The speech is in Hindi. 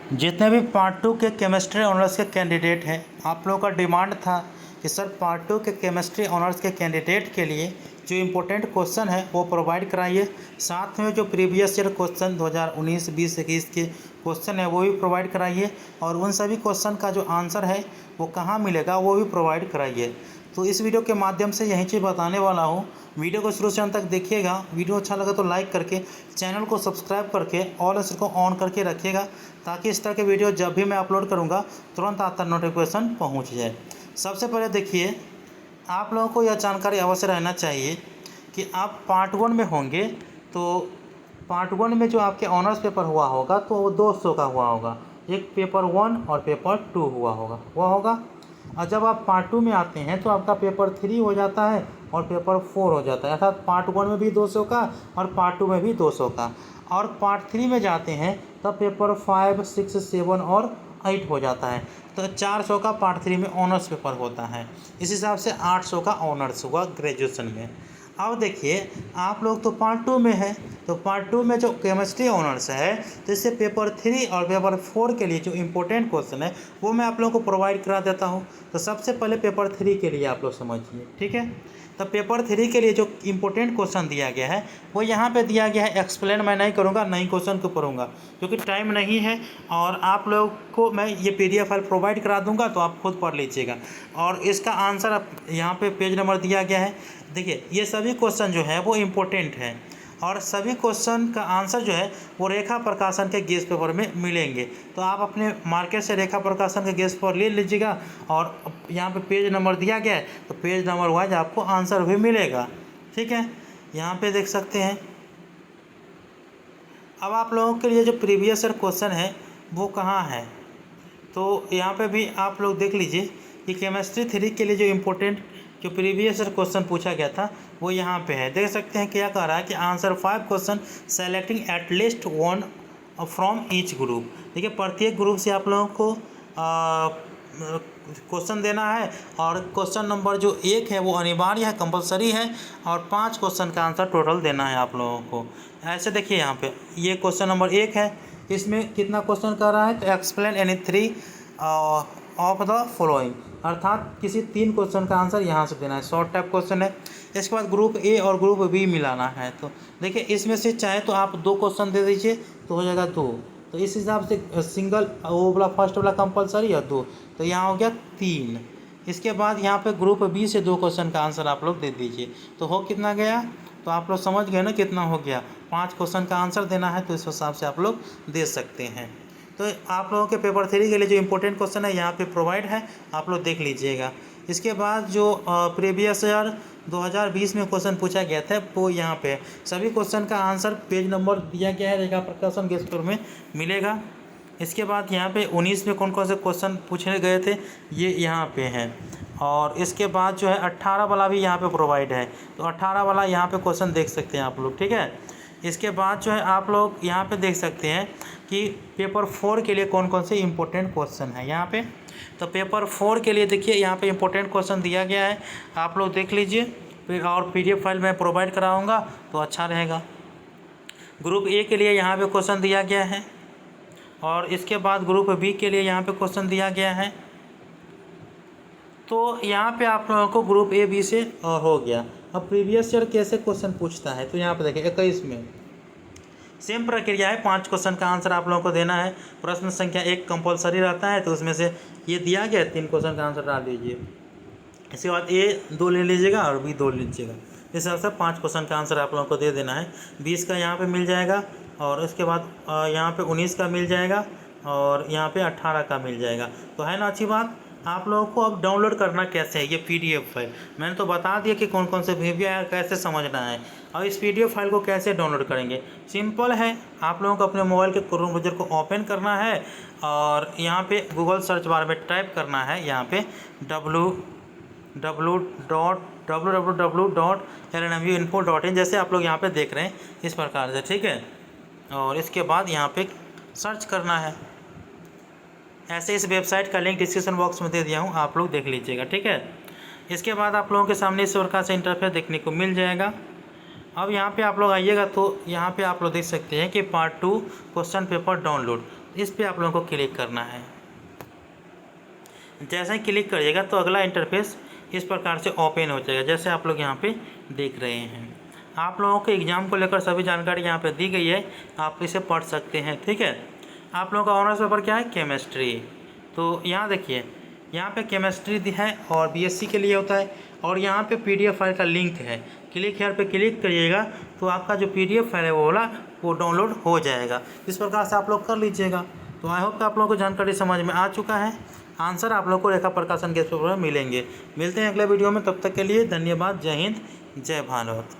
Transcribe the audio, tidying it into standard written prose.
जितने भी पार्ट टू के केमिस्ट्री ऑनर्स के कैंडिडेट हैं, आप लोगों का डिमांड था कि सर पार्ट टू के केमिस्ट्री ऑनर्स के कैंडिडेट के लिए जो इम्पोर्टेंट क्वेश्चन है वो प्रोवाइड कराइए। साथ में जो प्रीवियस ईयर क्वेश्चन 2019, 20, 21 के क्वेश्चन है वो भी प्रोवाइड कराइए, और उन सभी क्वेश्चन का जो आंसर है वो कहाँ मिलेगा वो भी प्रोवाइड कराइए। तो इस वीडियो के माध्यम से यही चीज़ बताने वाला हूँ। वीडियो को शुरू से अंत तक देखिएगा। वीडियो अच्छा लगा तो लाइक करके चैनल को सब्सक्राइब करके ऑल को ऑन करके रखिएगा, ताकि इस तरह के वीडियो जब भी मैं अपलोड करूँगा तुरंत आप तक नोटिफिकेशन पहुँच जाए। सबसे पहले देखिए, आप लोगों को यह जानकारी अवश्य रहना चाहिए कि आप पार्ट 1 में होंगे तो पार्ट 1 में जो आपके ऑनर्स पेपर हुआ होगा तो वो 200 का हुआ होगा। एक पेपर 1 और पेपर 2 हुआ होगा। और जब आप पार्ट 2 में आते हैं तो आपका पेपर 3 हो जाता है और पेपर 4 हो जाता है, अर्थात पार्ट 1 में भी 200 का और पार्ट 2 में भी 200 का। और पार्ट 3 में जाते हैं तब पेपर 5, 6, 7 और 8 हो जाता है। तो 400 का पार्ट 3 में ऑनर्स पेपर होता है। इस हिसाब से 800 का ऑनर्स हुआ ग्रेजुएशन में। अब देखिए, आप लोग तो पार्ट 2 में है, तो पार्ट 2 में जो केमिस्ट्री ऑनर्स है तो इससे पेपर 3 और पेपर 4 के लिए जो इम्पोर्टेंट क्वेश्चन है वो मैं आप लोगों को प्रोवाइड करा देता हूँ। तो सबसे पहले पेपर 3 के लिए आप लोग समझिए, ठीक है। तो पेपर 3 के लिए जो इम्पोर्टेंट क्वेश्चन दिया गया है वो यहाँ पे दिया गया है। एक्सप्लेन मैं नहीं करूँगा, नहीं क्वेश्चन को पढ़ूँगा क्योंकि टाइम नहीं है, और आप लोग को मैं ये PDF फाइल प्रोवाइड करा दूँगा तो आप खुद पढ़ लीजिएगा। और इसका आंसर आप यहाँ पे पेज नंबर दिया गया है। देखिए, ये सभी क्वेश्चन जो है वो इम्पोर्टेंट है, और सभी क्वेश्चन का आंसर जो है वो रेखा प्रकाशन के गेस्ट पेपर में मिलेंगे। तो आप अपने मार्केट से रेखा प्रकाशन के गेस्ट पेपर ले लीजिएगा, और यहाँ पे पेज नंबर दिया गया है तो पेज नंबर वाइज आपको आंसर भी मिलेगा, ठीक है। यहाँ पे देख सकते हैं। अब आप लोगों के लिए जो प्रीवियस ईयर क्वेश्चन है वो कहाँ है, तो यहाँ पे भी आप लोग देख लीजिए कि केमिस्ट्री 3 के लिए जो इम्पोर्टेंट जो प्रीवियस ईयर क्वेश्चन पूछा गया था वो यहाँ पे है। देख सकते हैं क्या कह रहा है कि answer 5 question selecting at least 1 from each group. देखिए, प्रत्येक ग्रुप से आप लोगों को क्वेश्चन देना है, और क्वेश्चन नंबर जो 1 है वो अनिवार्य है, कंपलसरी है, और 5 क्वेश्चन का आंसर टोटल देना है आप लोगों को। ऐसे देखिए, यहाँ पे ये क्वेश्चन नंबर 1 है, इसमें कितना क्वेश्चन कर रहा है तो explain any 3 of the following, अर्थात किसी 3 क्वेश्चन का आंसर यहाँ से देना है। शॉर्ट टाइप क्वेश्चन है। इसके बाद ग्रुप ए और ग्रुप बी मिलाना है। तो देखिए, इसमें से चाहे तो आप 2 क्वेश्चन दे दीजिए तो हो जाएगा 2। तो इस हिसाब से सिंगल वो वाला फर्स्ट वाला कंपलसरी है 2, तो यहाँ हो गया 3। इसके बाद यहाँ पे ग्रुप बी से 2 क्वेश्चन का आंसर आप लोग दे दीजिए, तो हो कितना गया, तो आप लोग समझ गए ना कितना हो गया। 5 क्वेश्चन का आंसर देना है, तो इस हिसाब से आप लोग दे सकते हैं। तो आप लोगों के पेपर 3 के लिए जो इम्पोर्टेंट क्वेश्चन है यहाँ पे प्रोवाइड है, आप लोग देख लीजिएगा। इसके बाद जो प्रीवियस ईयर 2020 में क्वेश्चन पूछा गया था वो यहाँ पे सभी क्वेश्चन का आंसर पेज नंबर दिया गया है, रेखा प्रकाशन गेस्ट पेपर में मिलेगा। इसके बाद यहाँ पे 19 में कौन कौन से क्वेश्चन पूछे गए थे ये यहाँ पे हैं, और इसके बाद जो है 18 वाला भी यहाँ पे प्रोवाइड है, तो 18 वाला यहाँ पे क्वेश्चन देख सकते हैं आप लोग, ठीक है। इसके बाद जो है आप लोग यहाँ पे देख सकते हैं कि पेपर 4 के लिए कौन कौन से इम्पोर्टेंट क्वेश्चन है यहाँ पे। तो पेपर 4 के लिए देखिए यहाँ पे इम्पोर्टेंट क्वेश्चन दिया गया है, आप लोग देख लीजिए, और PDF फाइल मैं प्रोवाइड कराऊँगा तो अच्छा रहेगा। ग्रुप ए के लिए यहाँ पे क्वेश्चन दिया गया है, और इसके बाद ग्रुप बी के लिए यहाँ पे क्वेश्चन दिया गया है। तो यहाँ पे आप लोगों को ग्रुप ए बी से हो गया। अब प्रीवियस ईयर कैसे क्वेश्चन पूछता है, तो यहाँ पे देखिए 21 में सेम प्रक्रिया है। 5 क्वेश्चन का आंसर आप लोगों को देना है। प्रश्न संख्या 1 कंपलसरी रहता है, तो उसमें से ये दिया गया 3 क्वेश्चन का आंसर डाल दीजिए। इसके बाद A 2 ले लीजिएगा और B 2 लीजिएगा। इस हिसाब से 5 क्वेश्चन का आंसर आप लोगों को दे देना है। 20 का यहाँ पे मिल जाएगा, और उसके बाद यहाँ पे 19 का मिल जाएगा, और यहाँ पे 18 का मिल जाएगा। तो है ना अच्छी बात। आप लोगों को अब डाउनलोड करना कैसे है ये PDF फाइल, मैंने तो बता दिया कि कौन कौन से वीडियो है, कैसे समझना है। और इस PDF फाइल को कैसे डाउनलोड करेंगे, सिंपल है। आप लोगों को अपने मोबाइल के क्रोम ब्राउज़र को ओपन करना है, और यहाँ पे गूगल सर्च बार में टाइप करना है यहाँ पे www.lnmuinfo.in, जैसे आप लोग यहाँ पे देख रहे हैं इस प्रकार से, ठीक है। और इसके बाद यहाँ पे सर्च करना है। ऐसे इस वेबसाइट का लिंक डिस्क्रिप्शन बॉक्स में दे दिया हूँ, आप लोग देख लीजिएगा, ठीक है। इसके बाद आप लोगों के सामने इस प्रकार से इंटरफेस देखने को मिल जाएगा। अब यहाँ पे आप लोग आइएगा तो यहाँ पे आप लोग देख सकते हैं कि पार्ट 2 क्वेश्चन पेपर डाउनलोड। इस पे आप लोगों को क्लिक करना है। जैसे ही क्लिक करिएगा तो अगला इंटरफेस इस प्रकार से ओपन हो जाएगा, जैसे आप लोग यहाँ पे देख रहे हैं। आप लोगों को एग्ज़ाम को लेकर सभी जानकारी यहाँ पे दी गई है, आप इसे पढ़ सकते हैं। ठीक है, आप लोगों का ऑनर्स पेपर क्या है? केमिस्ट्री। तो यहाँ देखिए, यहाँ पे केमिस्ट्री दी है और बीएससी के लिए होता है, और यहाँ पे पीडीएफ फाइल का लिंक है। क्लिक हेयर पे क्लिक करिएगा तो आपका जो पीडीएफ फाइल है वो डाउनलोड हो जाएगा। इस प्रकार से आप लोग कर लीजिएगा। तो आई होप कि आप लोगों को जानकारी समझ में आ चुका है। आंसर आप लोग को रेखा प्रकाशन के पेपर में मिलेंगे। मिलते हैं अगले वीडियो में, तब तक के लिए धन्यवाद। जय हिंद, जय भारत।